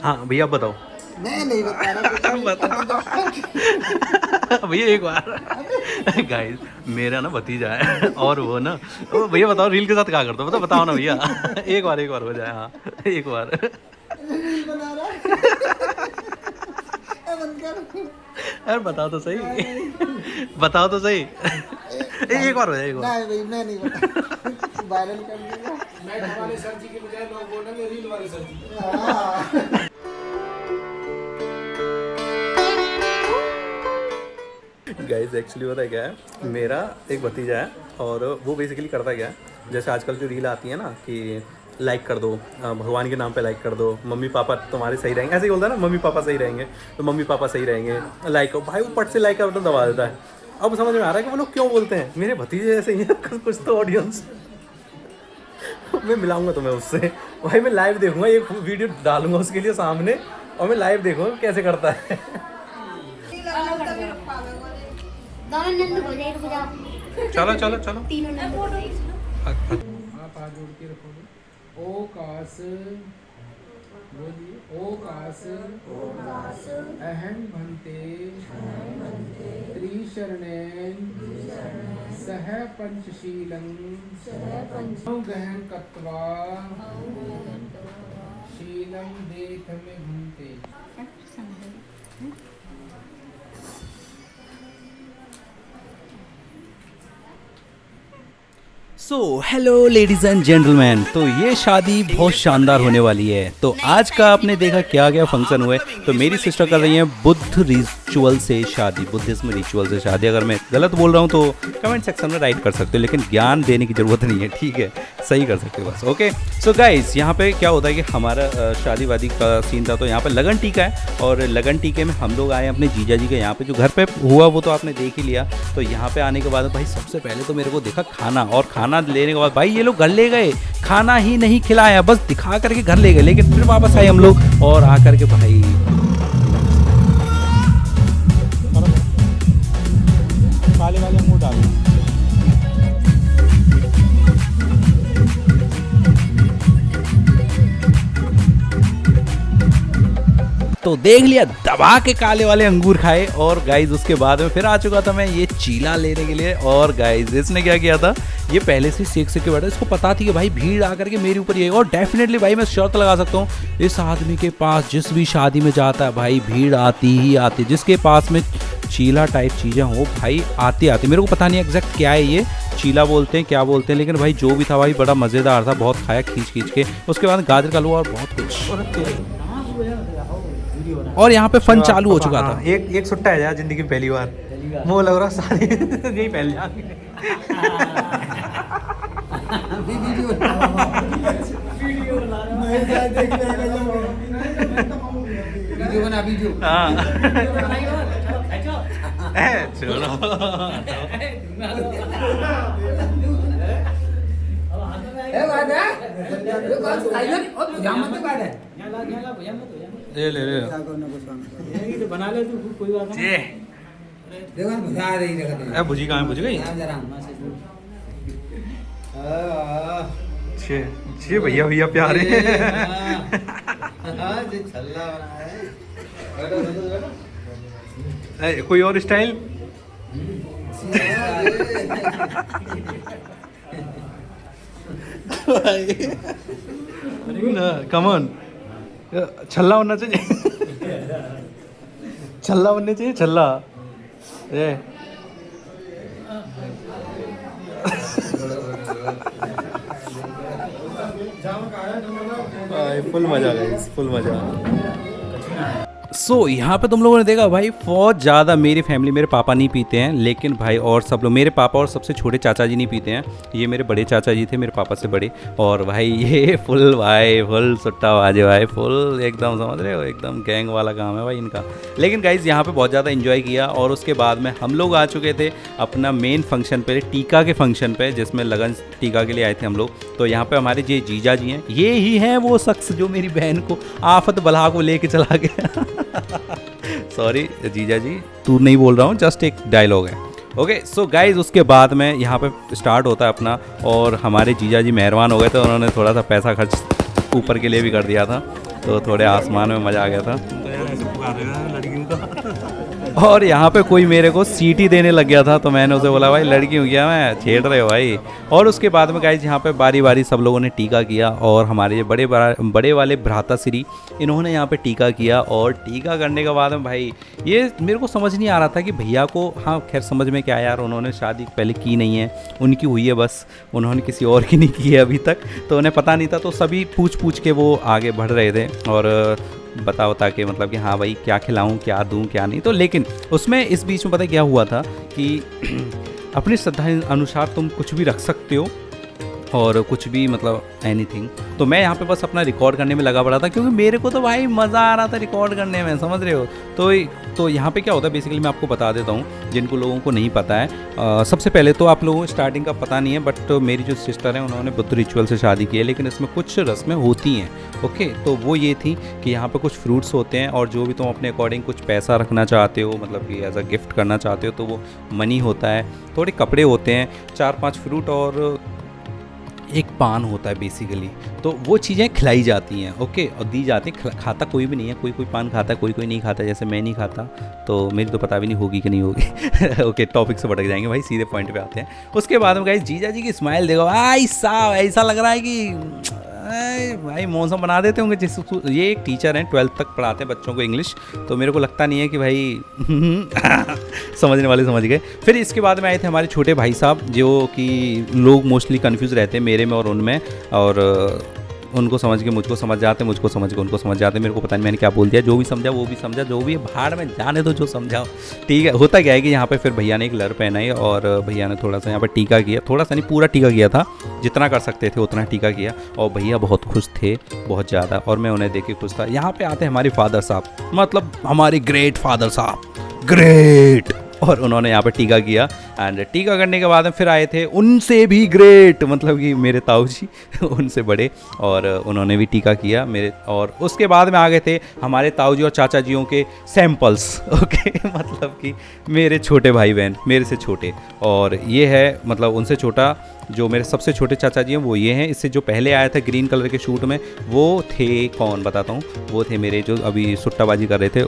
हाँ भैया आप बताओ। मैं नहीं बता रहा। बताओ भैया एक बार। गाइस मेरा ना भतीजा है और वो ना, ओ भैया बताओ रील के साथ क्या करते हो, बताओ ना भैया। एक बार हो जाए, हाँ एक बार। रील बना रहा है। बंद कर। अरे बताओ तो सही, बताओ तो सही। एक बार हो जाए, एक बार। नहीं भाई मैं नहीं बता, वायरल कर दूंगा। मैं वाले सर जी के बजाय लोग बोलेंगे रील वाले सर जी। गाइस एक्चुअली पता है क्या है, मेरा एक भतीजा है और वो बेसिकली करता क्या है, जैसे आजकल जो रील आती है ना कि लाइक कर दो, भगवान के नाम पे लाइक कर दो, मम्मी पापा तुम्हारे सही रहेंगे, ऐसे ही बोलता है ना, मम्मी पापा सही रहेंगे तो मम्मी पापा सही रहेंगे, लाइक करो भाई, वो पट से लाइक का बटन दबा देता है। अब समझ में आ रहा है कि वो लोग क्यों बोलते हैं, मेरे भतीजे जैसे ही है कुछ तो ऑडियंस। मैं मिलाऊंगा तुम्हें उससे भाई, मैं लाइव देखूंगा, एक वीडियो डालूंगा उसके लिए सामने और मैं लाइव देखूंगा कैसे करता है। चलो चलो चलो। आप हाथ जोड़ के रखोगे। ओकास बोलिए, ओकास अहं भन्ते त्रिशरणेन सह पंचशीलं गहन कत्वा शीलं देख में भुनते। So hello ladies and gentleman, तो ये शादी बहुत शानदार होने वाली है। तो आज का आपने देखा क्या क्या फंक्शन हुए। तो मेरी सिस्टर कर रही हैं बुद्ध रिचुअल से शादी, बुद्धिज्म रिचुअल से शादी। अगर मैं गलत बोल रहा हूँ तो कमेंट सेक्शन में राइट कर सकते हो, लेकिन ज्ञान देने की ज़रूरत नहीं है, ठीक है, सही कर सकते हो बस। ओके सो गाइस, यहाँ पे क्या होता है कि हमारा शादी वादी का सीन था, तो यहाँ पे लगन टीका है और लगन टीके में हम लोग आए अपने जीजा जी के यहाँ पे, जो घर पे हुआ वो तो आपने देख ही लिया। तो यहाँ पे आने के बाद भाई सबसे पहले तो मेरे को देखा खाना, और खाना लेने के बाद भाई ये लोग घर ले गए, खाना ही नहीं खिलाया, बस दिखा करके घर ले गए। लेकिन फिर वापस आए हम लोग और आकर के भाई काले वाले मुंह डालो। तो देख लिया, दबा के काले वाले अंगूर खाए। और गाइज उसके बाद में फिर आ चुका था मैं ये चीला लेने के लिए। और गाइज इसने क्या किया था, ये पहले से सेक के बैठा, इसको पता थी कि भाई भीड़ आकर के मेरे ऊपर ये, और डेफिनेटली भाई मैं शर्त लगा सकता हूँ, इस आदमी के पास जिस भी शादी में जाता है भाई भीड़ आती ही आती, जिसके पास में चीला टाइप चीज़ें हो भाई आती आती। मेरे को पता नहीं एग्जैक्ट क्या है ये, चीला बोलते हैं क्या बोलते हैं, लेकिन भाई जो भी था भाई बड़ा मज़ेदार था, बहुत खाया खींच खींच के। उसके बाद गाजर का हलवा और बहुत कुछ, और यहाँ पे फन चालू हो चुका था। एक सुट्टा है यार जिंदगी में पहली बार, वो लग रहा सारी यही पहले वीडियो बना वीडियो। ले ले ले बना ले तू, कोई बात नहीं। देखो बुझा रही जगह। ए भुजी कहाँ है, भुजी गई छे छे भैया भैया प्यारे। कोई और स्टाइल? कम ऑन, छल्ला होना चाहिए, छल्ला बनने चाहिए, छल्ला। ए फुल मजा आ गया, फुल मजा। सो यहाँ पे तुम लोगों ने देखा भाई बहुत ज़्यादा, मेरी फैमिली, मेरे पापा नहीं पीते हैं, लेकिन भाई और सब लोग, मेरे पापा और सबसे छोटे चाचा जी नहीं पीते हैं, ये मेरे बड़े चाचा जी थे मेरे पापा से बड़े। और भाई ये फुल भाई फुल सुट्टा बाजे भाई, फुल एकदम समझ रहे हो, एकदम गैंग वाला काम है भाई इनका। लेकिन गाइज यहाँ पे बहुत ज़्यादा इन्जॉय किया। और उसके बाद में हम लोग आ चुके थे अपना मेन फंक्शन पे, टीका के फंक्शन पे, जिसमें लगन टीका के लिए आए थे हम लोग। तो यहाँ पे हमारे जो जीजा जी हैं, ये ही हैं वो शख्स जो मेरी बहन को आफत बला को लेके चला गया। सॉरी जीजा जी, तू नहीं बोल रहा हूँ, जस्ट एक डायलॉग है। ओके सो गाइज उसके बाद में यहाँ पे स्टार्ट होता है अपना, और हमारे जीजा जी मेहरबान हो गए थे, उन्होंने थोड़ा सा पैसा खर्च ऊपर के लिए भी कर दिया था। तो थोड़े आसमान में मज़ा आ गया था। तो यार ऐसे पुकार रहे हैं लड़कियों का। और यहाँ पे कोई मेरे को सीटी देने लग गया था, तो मैंने उसे बोला भाई लड़की हूँ क्या मैं, छेड़ रहे हो भाई। और उसके बाद में गाइस यहाँ पे बारी बारी सब लोगों ने टीका किया, और हमारे जो बड़े वाले भ्राताश्री इन्होंने यहाँ पे टीका किया। और टीका करने के बाद में भाई ये मेरे को समझ नहीं आ रहा था कि भैया को, हाँ खैर समझ में क्या यार, उन्होंने शादी पहले की नहीं है, उनकी हुई है बस, उन्होंने किसी और की नहीं की है अभी तक, तो उन्हें पता नहीं था। तो सभी पूछ के वो आगे बढ़ रहे थे और बता के मतलब कि हाँ भाई क्या खिलाऊं, क्या दूं, क्या नहीं। तो लेकिन उसमें इस बीच में पता क्या हुआ था कि अपनी श्रद्धा अनुसार तुम कुछ भी रख सकते हो और कुछ भी मतलब एनीथिंग। तो मैं यहाँ पे बस अपना रिकॉर्ड करने में लगा पड़ा था, क्योंकि मेरे को तो भाई मज़ा आ रहा था रिकॉर्ड करने में, समझ रहे हो। तो यहाँ पे क्या होता है बेसिकली, मैं आपको बता देता हूँ जिनको लोगों को नहीं पता है। सबसे पहले तो आप लोगों को स्टार्टिंग का पता नहीं है, बट मेरी जो सिस्टर है उन्होंने बुद्ध रिचुअल से शादी की है, लेकिन इसमें कुछ रस्में होती हैं। ओके, तो वो ये थी कि यहाँ पर कुछ फ्रूट्स होते हैं, और जो भी तुम अपने अकॉर्डिंग कुछ पैसा रखना चाहते हो, मतलब कि एज अ गिफ्ट करना चाहते हो, तो वो मनी होता है, थोड़े कपड़े होते हैं, 4-5 फ्रूट और एक पान होता है बेसिकली। तो वो चीज़ें खिलाई जाती हैं, ओके, और दी जाती हैं। खाता कोई भी नहीं है, कोई पान खाता है, कोई नहीं खाता, जैसे मैं नहीं खाता, तो मेरी तो पता भी नहीं होगी कि नहीं होगी। ओके, टॉपिक से भटक जाएंगे भाई, सीधे पॉइंट पे आते हैं। उसके बाद में गाइस जीजा जी की स्माइल देखो भाई साहब, ऐसा लग रहा है कि भाई मौसम बना देते होंगे। जिस ये एक टीचर हैं, 12th तक पढ़ाते हैं बच्चों को इंग्लिश, तो मेरे को लगता नहीं है कि भाई समझने वाले समझ गए। फिर इसके बाद में आए थे हमारे छोटे भाई साहब, जो कि लोग मोस्टली कंफ्यूज रहते हैं मेरे में और उनमें, और उनको समझ के मुझको समझ जाते, मुझको समझ के उनको समझ जाते। मेरे को पता नहीं मैंने क्या बोल दिया, जो भी समझा वो भी समझा, जो भी भाड़ में जाने दो, जो समझाओ ठीक है। होता क्या है कि यहाँ पे फिर भैया ने एक लर पहनाई, और भैया ने थोड़ा सा यहाँ पर टीका किया, थोड़ा सा नहीं पूरा टीका किया था, जितना कर सकते थे उतना टीका किया। और भैया बहुत खुश थे, बहुत ज़्यादा, और मैं उन्हें देख के खुश था। यहाँ पे आते हैं हमारे फादर साहब, मतलब हमारे ग्रेट फादर साहब, ग्रेट, और उन्होंने यहाँ पे टीका किया। एंड टीका करने के बाद में फिर आए थे उनसे भी ग्रेट, मतलब कि मेरे ताऊ जी उनसे बड़े, और उन्होंने भी टीका किया मेरे। और उसके बाद में आ गए थे हमारे ताऊ जी और चाचा जियों के सैंपल्स, ओके, मतलब कि मेरे छोटे भाई बहन, मेरे से छोटे, और ये है मतलब उनसे छोटा, जो मेरे सबसे छोटे चाचा जी हैं वो ये हैं। इससे जो पहले आया था ग्रीन कलर के शूट में, वो थे कौन बताता हूँ, वो थे मेरे जो अभी सुट्टाबाजी कर रहे थे,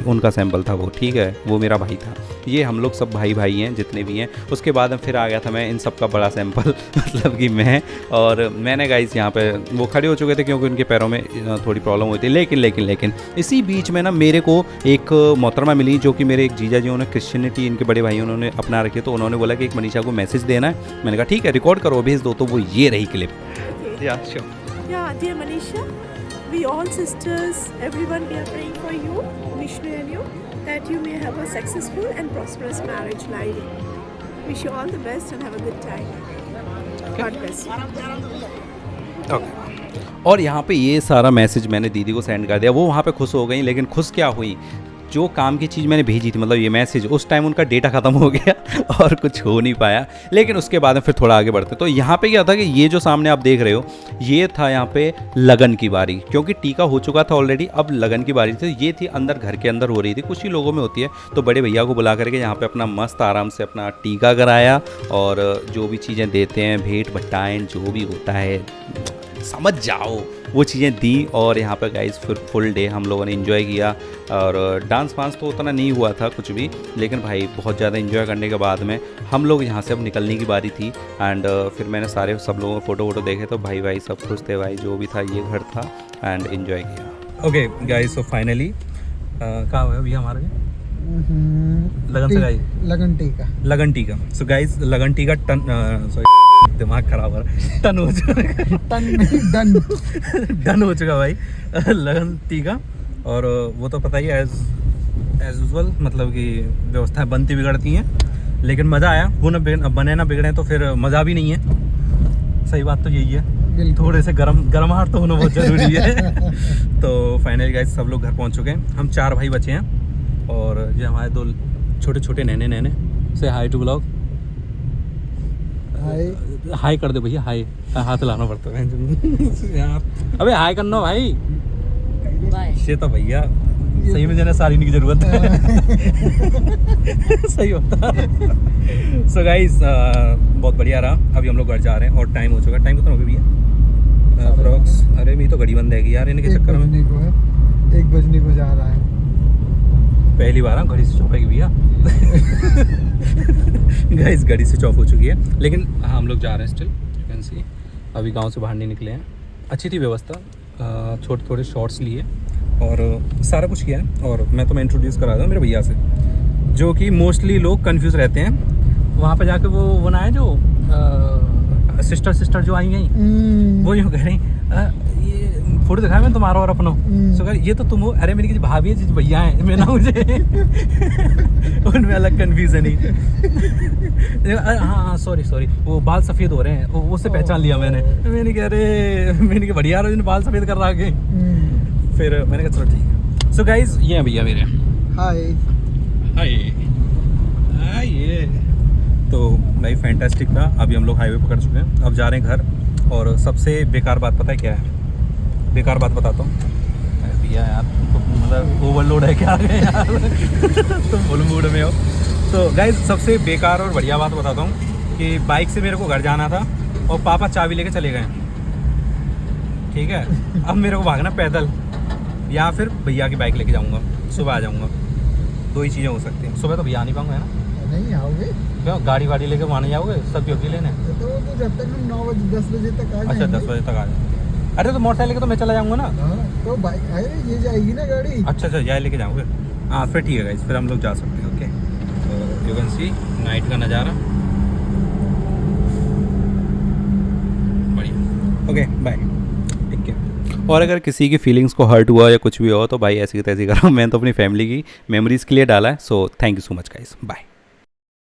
उनका सैंपल था वो, ठीक है, वो मेरा भाई था। ये हम लोग सब भाई हैं जितने भी हैं। उसके बाद में फिर आ गया था मैं इन सब का बड़ा सैंपल मतलब कि मैं, और मैंने गाइस यहाँ पे वो खड़े हो चुके थे क्योंकि उनके पैरों में थोड़ी प्रॉब्लम हुई थी। लेकिन इसी बीच में ना मेरे को एक मोहतरमा मिली, जो कि मेरे एक जीजा जी, उन्होंने क्रिश्चियनिटी, इनके बड़े भाई उन्होंने अपना रखे, तो उन्होंने बोला कि एक मनीषा को मैसेज देना है। मैंने कहा ठीक है, रिकॉर्ड करो, भेज दो। तो वो ये रही clip. Yeah, dear Manisha, we all sisters, everyone, we are praying for you, Vishnu and you, that you may have a successful and prosperous marriage life. Wish you all the best and have a good time. God bless you. Okay. और यहाँ पे ये सारा message मैंने दीदी को send कर दिया, वो वहाँ पे खुश हो गई। लेकिन खुश क्या हुई, जो काम की चीज़ मैंने भेजी थी, मतलब ये मैसेज, उस टाइम उनका डेटा ख़त्म हो गया और कुछ हो नहीं पाया। लेकिन उसके बाद में फिर थोड़ा आगे बढ़ते, तो यहाँ पे क्या था कि ये जो सामने आप देख रहे हो, ये था यहाँ पे लगन की बारी, क्योंकि टीका हो चुका था ऑलरेडी, अब लगन की बारी थी। ये थी अंदर, घर के अंदर हो रही थी, कुछ ही लोगों में होती है। तो बड़े भैया को बुला करके यहाँ पे अपना मस्त आराम से अपना टीका कराया, और जो भी चीज़ें देते हैं, भेंट भट्टाएँ जो भी होता है, समझ जाओ, वो चीज़ें दी। और यहाँ पर गाइस फिर फुल डे हम लोगों ने एंजॉय किया, और डांस वांस तो उतना नहीं हुआ था कुछ भी, लेकिन भाई बहुत ज़्यादा एंजॉय करने के बाद में हम लोग यहाँ से अब निकलने की बारी थी। एंड फिर मैंने सब लोगों के फ़ोटो देखे, तो भाई सब खुश थे भाई, जो भी था ये घर था, एंड एंजॉय किया। ओके गाइस, सो फाइनली कहाँ हुआ भैया हमारे लगन से गाइस, लगन टीका। सो गाइस लगन टीका दिमाग खराब हो रहा, टन हो चुका, डन हो चुका भाई लगन टीका। और वो तो पता ही है, एज यूजुअल, मतलब कि व्यवस्थाएं बनती बिगड़ती हैं, लेकिन मज़ा आया। वो ना बने ना बिगड़े तो फिर मज़ा भी नहीं है। सही बात तो यही है, थोड़े से गर्माहट तो होना बहुत ज़रूरी है। तो फाइनली गाइस सब लोग घर पहुंच चुके हैं, हम 4 भाई बचे हैं, और ये हमारे 2 छोटे छोटे नैने से हाई टू ब्लॉग, हाई कर दे भैया, हाई हाथ लाना पड़ता है यार, अबे हाई करना भाई, ये तो भैया सही में जाना सारी की जरूरत है सही होता। सो गाइस बहुत बढ़िया रहा। अभी हम लोग घर जा रहे हैं और टाइम हो चुका है। टाइम कितना हो गया भैया? अप्रॉक्स। अरे मेरी तो घड़ी बंद है यार इनके एक चक्कर में। बजने को है, 1 बजने को जा रहा है। पहली बार घड़ी स्विच ऑफ है भैया। गाइस घड़ी स्विच ऑफ हो चुकी है, लेकिन हाँ हम लोग जा रहे हैं स्टिल, यू कैन सी। अभी गांव से बाहर नहीं निकले हैं। अच्छी थी व्यवस्था, छोटे थोड़े शॉर्ट्स लिए और सारा कुछ किया है। और मैं तुम्हें इंट्रोड्यूस करा दूँ मेरे भैया से, जो कि मोस्टली लोग कंफ्यूज रहते हैं। वहाँ पे जाके वो ना है जो सिस्टर जो आई हैं, वो यूँ कह रही ये फोटो दिखाया मैंने तुम्हारा और अपनो। सो कह ये तो तुम हो। अरे मेरी किसी भाभी है जिस भैया हैं मैं ना मुझे उनमें अलग कन्फ्यूजन ही। हाँ सॉरी वो बाल सफ़ेद हो रहे हैं, उससे पहचान लिया मैंने कह रहे मैंने कहा बढ़िया रहा बाल सफ़ेद कर रहा के। फिर मैंने कहा चलो ठीक है। सो गाइज ये हैं भैया मेरे। हाय ये तो भाई फैंटास्टिक था। अभी हम लोग हाईवे पकड़ चुके हैं, अब जा रहे हैं घर। और सबसे बेकार बात पता है क्या है? बेकार बात बताता हूँ भैया यार, तो मतलब ओवरलोड है क्या यार तुम फुल मूड में हो। तो गाइज सबसे बेकार और बढ़िया बात बताता हूँ कि बाइक से मेरे को घर जाना था और पापा चाबी लेके चले गए, ठीक है। अब मेरे को भागना पैदल या फिर भैया की बाइक लेके जाऊँगा, सुबह आ जाऊँगा। दो ही चीज़ें हो सकती हैं। सुबह तो भैया आ नहीं पाऊँगा है ना? नहीं आओगे? क्यों गाड़ी वाड़ी लेके वहाँ नहीं जाओगे सब योगी लेने? तो जब तक हम 9 बजे 10 बजे तक आ अच्छा 10 बजे तक आ जाए। अरे तो मोटरसाइकिल लेके तो मैं चला जाऊँगा ना। तो बाइक ये जाएगी ना गाड़ी। अच्छा यह लेके जाओगे? हाँ फिर ठीक है गाइस, फिर हम लोग जा सकते हैं। ओके तो यू कैन सी नाइट का नज़ारा बढ़िया। ओके बाय, ठीक है। और अगर किसी की फीलिंग्स को हर्ट हुआ या कुछ भी हो तो भाई ऐसी तैसी करो। मैंने तो अपनी फैमिली की मेमोरीज़ के लिए डाला है। So thank you so much guys, bye.